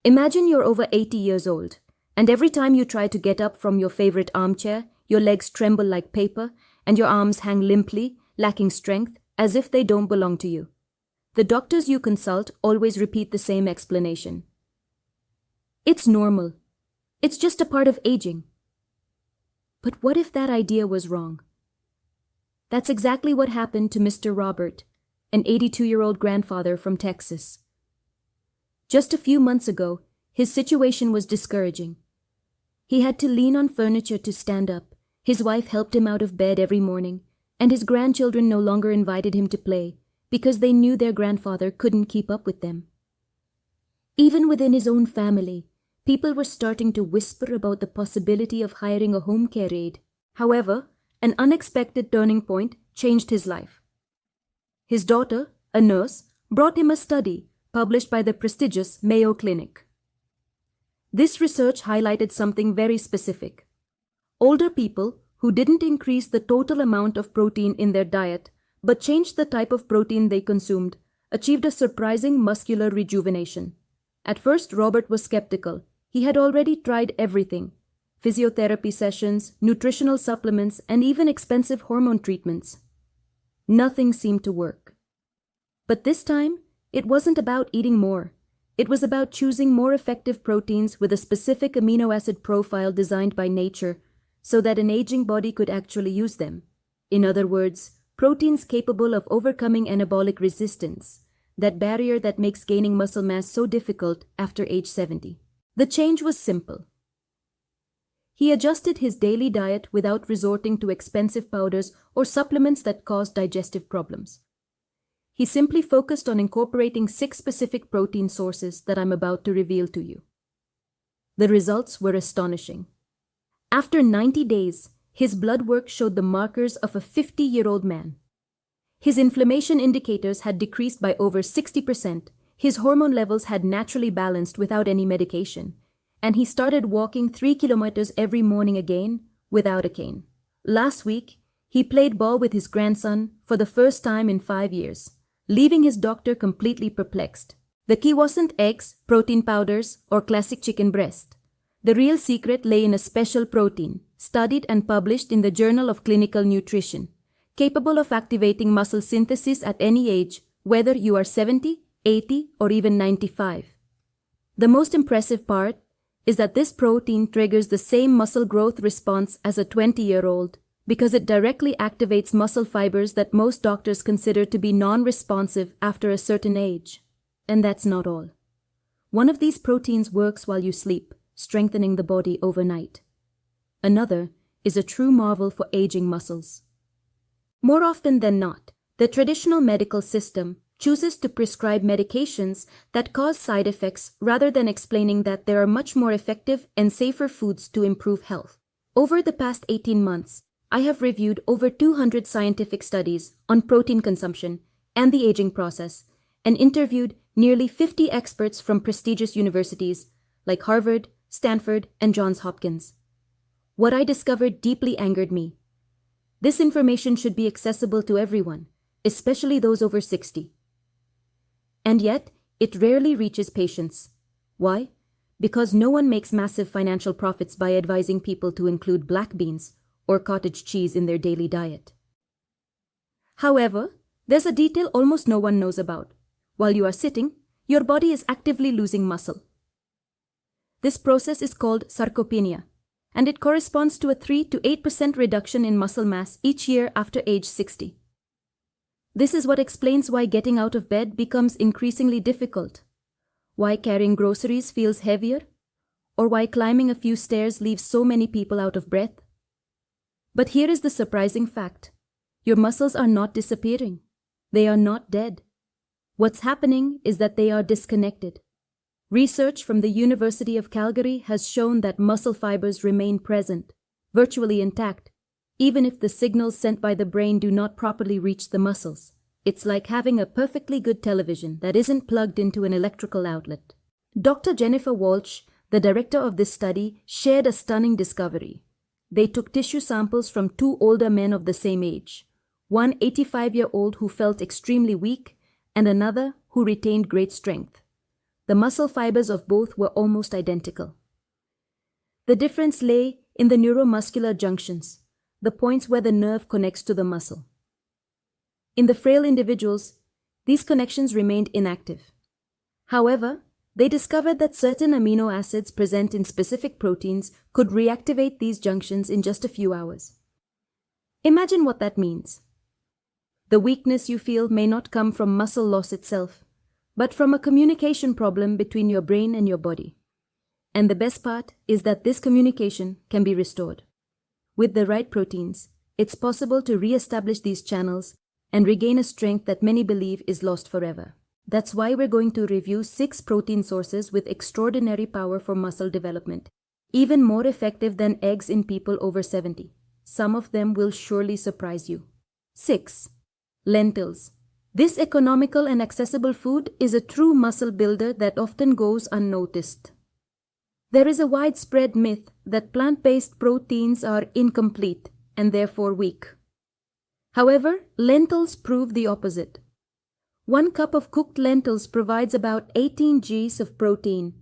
Imagine you're over 80 years old, and every time you try to get up from your favorite armchair, your legs tremble like paper, and your arms hang limply, lacking strength, as if they don't belong to you. The doctors you consult always repeat the same explanation. It's normal. It's just a part of aging. But what if that idea was wrong? That's exactly what happened to Mr. Robert, an 82-year-old grandfather from Texas. Just a few months ago, his situation was discouraging. He had to lean on furniture to stand up, his wife helped him out of bed every morning, and his grandchildren no longer invited him to play because they knew their grandfather couldn't keep up with them. Even within his own family, people were starting to whisper about the possibility of hiring a home care aide. However, an unexpected turning point changed his life. His daughter, a nurse, brought him a study published by the prestigious Mayo Clinic. This research highlighted something very specific. Older people who didn't increase the total amount of protein in their diet but changed the type of protein they consumed achieved a surprising muscular rejuvenation. At first, Robert was skeptical. He had already tried everything: physiotherapy sessions, nutritional supplements, and even expensive hormone treatments. Nothing seemed to work. But this time, it wasn't about eating more. It was about choosing more effective proteins with a specific amino acid profile designed by nature so that an aging body could actually use them. In other words, proteins capable of overcoming anabolic resistance, that barrier that makes gaining muscle mass so difficult after age 70. The change was simple. He adjusted his daily diet without resorting to expensive powders or supplements that caused digestive problems. He simply focused on incorporating 6 specific protein sources that I'm about to reveal to you. The results were astonishing. After 90 days, his blood work showed the markers of a 50-year-old man. His inflammation indicators had decreased by over 60%, his hormone levels had naturally balanced without any medication, and he started walking 3 kilometers every morning again without a cane. Last week, he played ball with his grandson for the first time in 5 years, leaving his doctor completely perplexed. The key wasn't eggs, protein powders, or classic chicken breast. The real secret lay in a special protein, studied and published in the Journal of Clinical Nutrition, capable of activating muscle synthesis at any age, whether you are 70, 80, or even 95. The most impressive part is that this protein triggers the same muscle growth response as a 20-year-old because it directly activates muscle fibers that most doctors consider to be non-responsive after a certain age. And that's not all. One of these proteins works while you sleep, strengthening the body overnight. Another is a true marvel for aging muscles. More often than not, the traditional medical system chooses to prescribe medications that cause side effects rather than explaining that there are much more effective and safer foods to improve health. Over the past 18 months, I have reviewed over 200 scientific studies on protein consumption and the aging process and interviewed nearly 50 experts from prestigious universities like Harvard, Stanford, and Johns Hopkins. What I discovered deeply angered me. This information should be accessible to everyone, especially those over 60. And yet, it rarely reaches patients. Why? Because no one makes massive financial profits by advising people to include black beans or cottage cheese in their daily diet. However, there's a detail almost no one knows about. While you are sitting, your body is actively losing muscle. This process is called sarcopenia, and it corresponds to a 3 to 8% reduction in muscle mass each year after age 60. This is what explains why getting out of bed becomes increasingly difficult, why carrying groceries feels heavier, or why climbing a few stairs leaves so many people out of breath. But here is the surprising fact. Your muscles are not disappearing. They are not dead. What's happening is that they are disconnected. Research from the University of Calgary has shown that muscle fibers remain present, virtually intact, even if the signals sent by the brain do not properly reach the muscles. It's like having a perfectly good television that isn't plugged into an electrical outlet. Dr. Jennifer Walsh, the director of this study, shared a stunning discovery. They took tissue samples from 2 older men of the same age, one 85-year-old who felt extremely weak and another who retained great strength. the muscle fibers of both were almost identical. The difference lay in the neuromuscular junctions, the points where the nerve connects to the muscle. In the frail individuals, these connections remained inactive. However, they discovered that certain amino acids present in specific proteins could reactivate these junctions in just a few hours. Imagine what that means. The weakness you feel may not come from muscle loss itself, but from a communication problem between your brain and your body. And the best part is that this communication can be restored. With the right proteins, it's possible to re-establish these channels and regain a strength that many believe is lost forever. That's why we're going to review 6 protein sources with extraordinary power for muscle development, even more effective than eggs in people over 70. Some of them will surely surprise you. 6. Lentils. This economical and accessible food is a true muscle builder that often goes unnoticed. There is a widespread myth that plant-based proteins are incomplete and therefore weak. However, lentils prove the opposite. 1 cup of cooked lentils provides about 18 Gs of protein,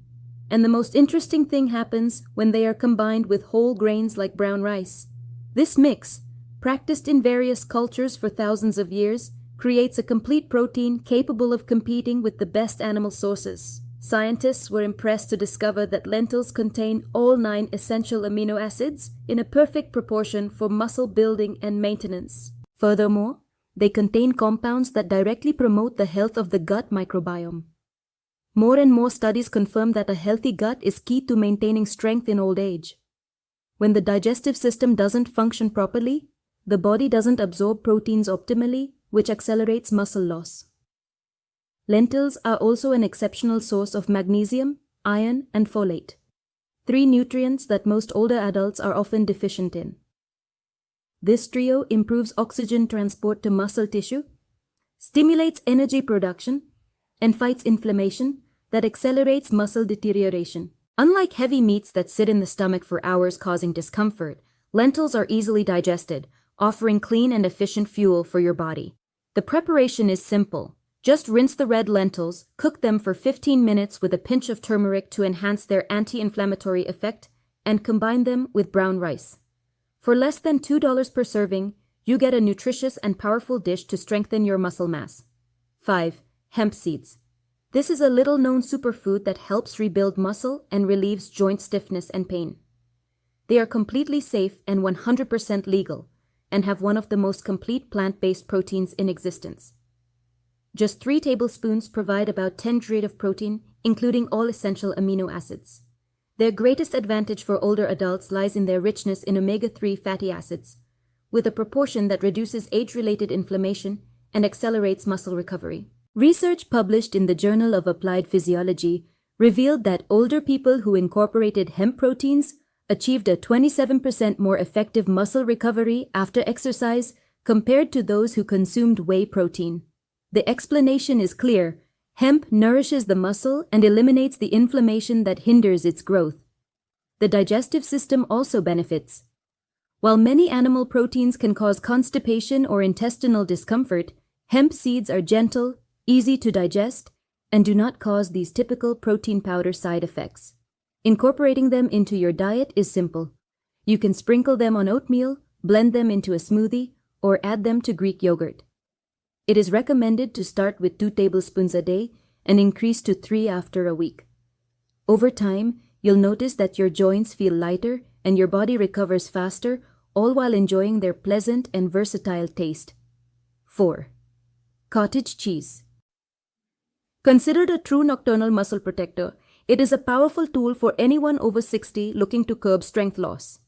and the most interesting thing happens when they are combined with whole grains like brown rice. This mix, practiced in various cultures for thousands of years, creates a complete protein capable of competing with the best animal sources. Scientists were impressed to discover that lentils contain all 9 essential amino acids in a perfect proportion for muscle building and maintenance. Furthermore, they contain compounds that directly promote the health of the gut microbiome. More and more studies confirm that a healthy gut is key to maintaining strength in old age. When the digestive system doesn't function properly, the body doesn't absorb proteins optimally, which accelerates muscle loss. Lentils are also an exceptional source of magnesium, iron, and folate, 3 nutrients that most older adults are often deficient in. This trio improves oxygen transport to muscle tissue, stimulates energy production, and fights inflammation that accelerates muscle deterioration. Unlike heavy meats that sit in the stomach for hours causing discomfort, lentils are easily digested, offering clean and efficient fuel for your body. The preparation is simple. Just rinse the red lentils, cook them for 15 minutes with a pinch of turmeric to enhance their anti-inflammatory effect, and combine them with brown rice. For less than $2 per serving, you get a nutritious and powerful dish to strengthen your muscle mass. 5. Hemp seeds. This is a little-known superfood that helps rebuild muscle and relieves joint stiffness and pain. They are completely safe and 100% legal, and have one of the most complete plant-based proteins in existence. Just 3 tablespoons provide about 10 grams of protein, including all essential amino acids. Their greatest advantage for older adults lies in their richness in omega-3 fatty acids, with a proportion that reduces age-related inflammation and accelerates muscle recovery. Research published in the Journal of Applied Physiology revealed that older people who incorporated hemp proteins achieved a 27% more effective muscle recovery after exercise compared to those who consumed whey protein. The explanation is clear. Hemp nourishes the muscle and eliminates the inflammation that hinders its growth. The digestive system also benefits. While many animal proteins can cause constipation or intestinal discomfort, hemp seeds are gentle, easy to digest, and do not cause these typical protein powder side effects. Incorporating them into your diet is simple. You can sprinkle them on oatmeal, blend them into a smoothie, or add them to Greek yogurt. It is recommended to start with 2 tablespoons a day and increase to 3 after a week. Over time, you'll notice that your joints feel lighter and your body recovers faster, all while enjoying their pleasant and versatile taste. 4. Cottage cheese. Considered a true nocturnal muscle protector, it is a powerful tool for anyone over 60 looking to curb strength loss.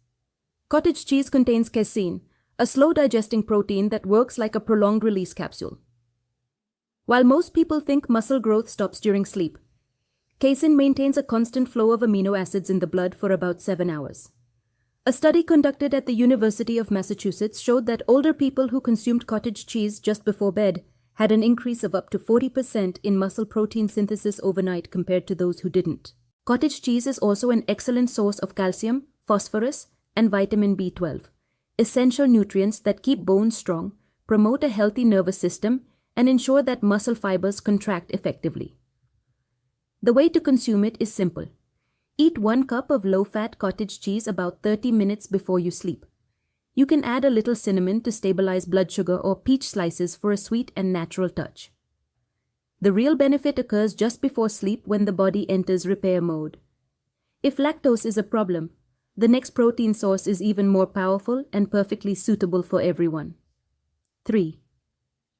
Cottage cheese contains casein, a slow-digesting protein that works like a prolonged-release capsule. While most people think muscle growth stops during sleep, casein maintains a constant flow of amino acids in the blood for about 7 hours. A study conducted at the University of Massachusetts showed that older people who consumed cottage cheese just before bed had an increase of up to 40% in muscle protein synthesis overnight compared to those who didn't. Cottage cheese is also an excellent source of calcium, phosphorus, and vitamin B12. Essential nutrients that keep bones strong, promote a healthy nervous system, and ensure that muscle fibers contract effectively. The way to consume it is simple. Eat 1 cup of low-fat cottage cheese about 30 minutes before you sleep. You can add a little cinnamon to stabilize blood sugar or peach slices for a sweet and natural touch. The real benefit occurs just before sleep when the body enters repair mode. If lactose is a problem, the next protein source is even more powerful and perfectly suitable for everyone. 3.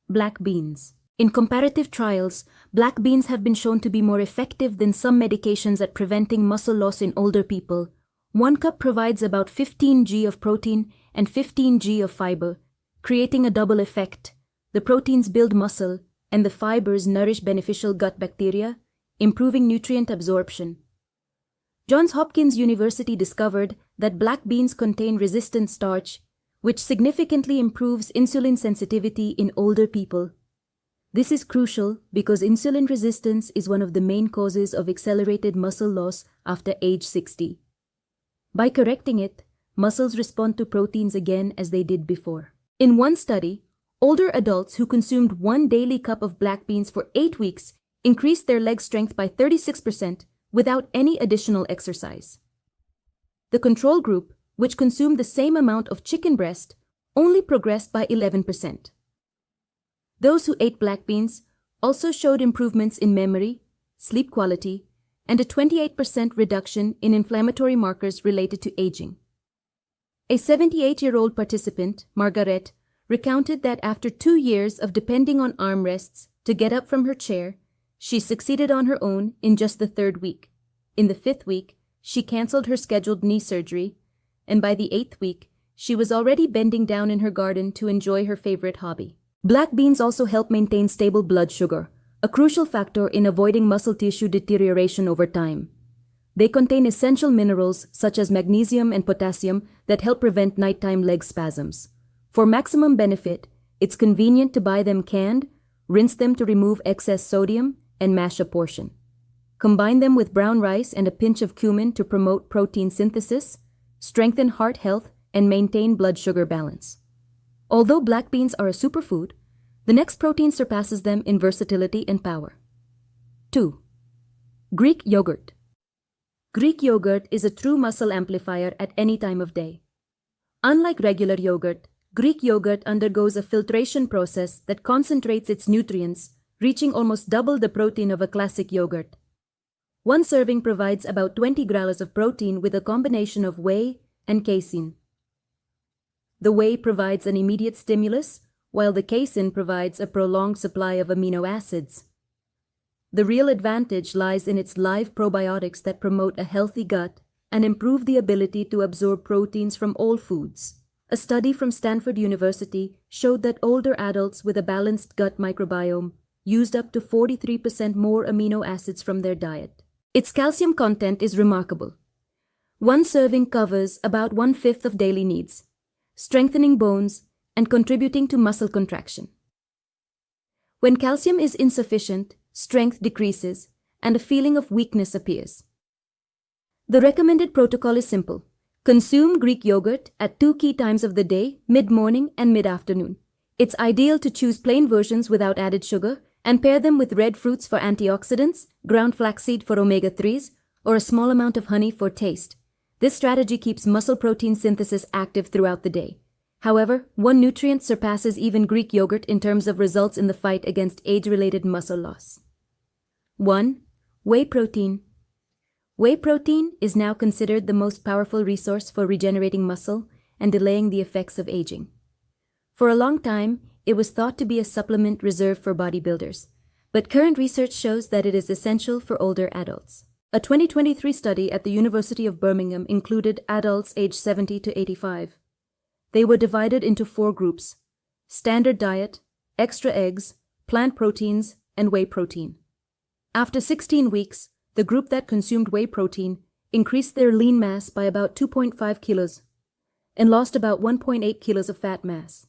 Black beans. In comparative trials, black beans have been shown to be more effective than some medications at preventing muscle loss in older people. 1 cup provides about 15 g of protein and 15 g of fiber, creating a double effect. The proteins build muscle, and the fibers nourish beneficial gut bacteria, improving nutrient absorption. Johns Hopkins University discovered that black beans contain resistant starch, which significantly improves insulin sensitivity in older people. This is crucial because insulin resistance is one of the main causes of accelerated muscle loss after age 60. By correcting it, muscles respond to proteins again as they did before. In one study, older adults who consumed 1 daily cup of black beans for 8 weeks increased their leg strength by 36% without any additional exercise. The control group, which consumed the same amount of chicken breast, only progressed by 11%. Those who ate black beans also showed improvements in memory, sleep quality, and a 28% reduction in inflammatory markers related to aging. A 78-year-old participant, Margaret, recounted that after 2 years of depending on armrests to get up from her chair, she succeeded on her own in just the 3rd week. In the 5th week, she canceled her scheduled knee surgery, and by the 8th week, she was already bending down in her garden to enjoy her favorite hobby. Black beans also help maintain stable blood sugar, a crucial factor in avoiding muscle tissue deterioration over time. They contain essential minerals such as magnesium and potassium that help prevent nighttime leg spasms. For maximum benefit, it's convenient to buy them canned, rinse them to remove excess sodium, and mash a portion. Combine them with brown rice and a pinch of cumin to promote protein synthesis, strengthen heart health, and maintain blood sugar balance. Although black beans are a superfood, the next protein surpasses them in versatility and power. 2. Greek yogurt. Greek yogurt is a true muscle amplifier at any time of day. Unlike regular yogurt, Greek yogurt undergoes a filtration process that concentrates its nutrients, reaching almost double the protein of a classic yogurt. 1 serving provides about 20 grams of protein with a combination of whey and casein. The whey provides an immediate stimulus, while the casein provides a prolonged supply of amino acids. The real advantage lies in its live probiotics that promote a healthy gut and improve the ability to absorb proteins from all foods. A study from Stanford University showed that older adults with a balanced gut microbiome used up to 43% more amino acids from their diet. Its calcium content is remarkable. 1 serving covers about 1/5 of daily needs, strengthening bones and contributing to muscle contraction. When calcium is insufficient, strength decreases and a feeling of weakness appears. The recommended protocol is simple. Consume Greek yogurt at 2 key times of the day, mid-morning and mid-afternoon. It's ideal to choose plain versions without added sugar and pair them with red fruits for antioxidants, ground flaxseed for omega-3s, or a small amount of honey for taste. This strategy keeps muscle protein synthesis active throughout the day. However, one nutrient surpasses even Greek yogurt in terms of results in the fight against age-related muscle loss. 1. Whey protein. Whey protein is now considered the most powerful resource for regenerating muscle and delaying the effects of aging. For a long time, it was thought to be a supplement reserved for bodybuilders, but current research shows that it is essential for older adults. A 2023 study at the University of Birmingham included adults aged 70 to 85. They were divided into 4 groups: standard diet, extra eggs, plant proteins, and whey protein. After 16 weeks, the group that consumed whey protein increased their lean mass by about 2.5 kilos and lost about 1.8 kilos of fat mass.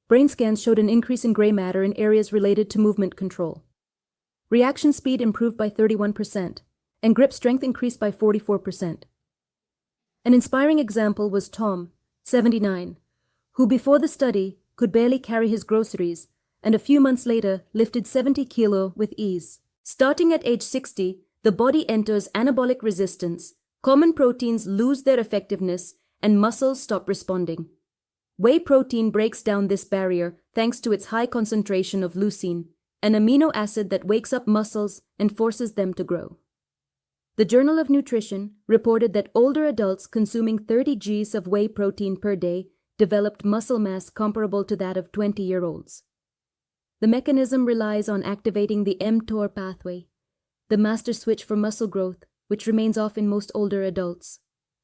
Brain scans showed an increase in gray matter in areas related to movement control. Reaction speed improved by 31%, and grip strength increased by 44%. An inspiring example was Tom, 79, who before the study could barely carry his groceries and a few months later lifted 70 kilo with ease. Starting at age 60, the body enters anabolic resistance, common proteins lose their effectiveness, and muscles stop responding. Whey protein breaks down this barrier thanks to its high concentration of leucine, an amino acid that wakes up muscles and forces them to grow. The Journal of Nutrition reported that older adults consuming 30 Gs of whey protein per day developed muscle mass comparable to that of 20-year-olds. The mechanism relies on activating the mTOR pathway, the master switch for muscle growth, which remains off in most older adults.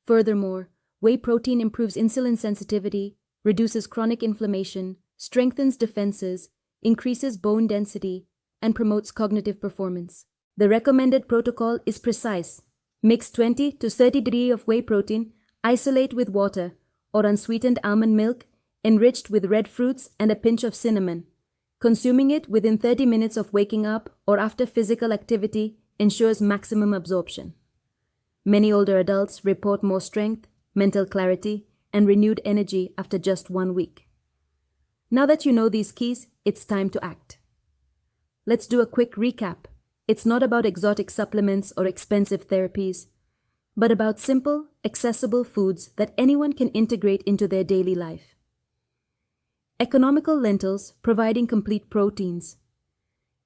Furthermore, whey protein improves insulin sensitivity, reduces chronic inflammation, strengthens defenses, increases bone density, and promotes cognitive performance. The recommended protocol is precise. Mix 20 to 30 dg of whey protein, isolate with water or unsweetened almond milk enriched with red fruits and a pinch of cinnamon. Consuming it within 30 minutes of waking up or after physical activity ensures maximum absorption. Many older adults report more strength, mental clarity, and renewed energy after just 1 week. Now that you know these keys, it's time to act. Let's do a quick recap. It's not about exotic supplements or expensive therapies, but about simple, accessible foods that anyone can integrate into their daily life. Economical lentils providing complete proteins,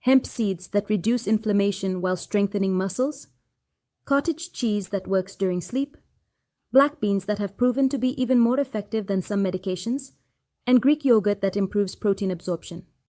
hemp seeds that reduce inflammation while strengthening muscles, cottage cheese that works during sleep, black beans that have proven to be even more effective than some medications, and Greek yogurt that improves protein absorption.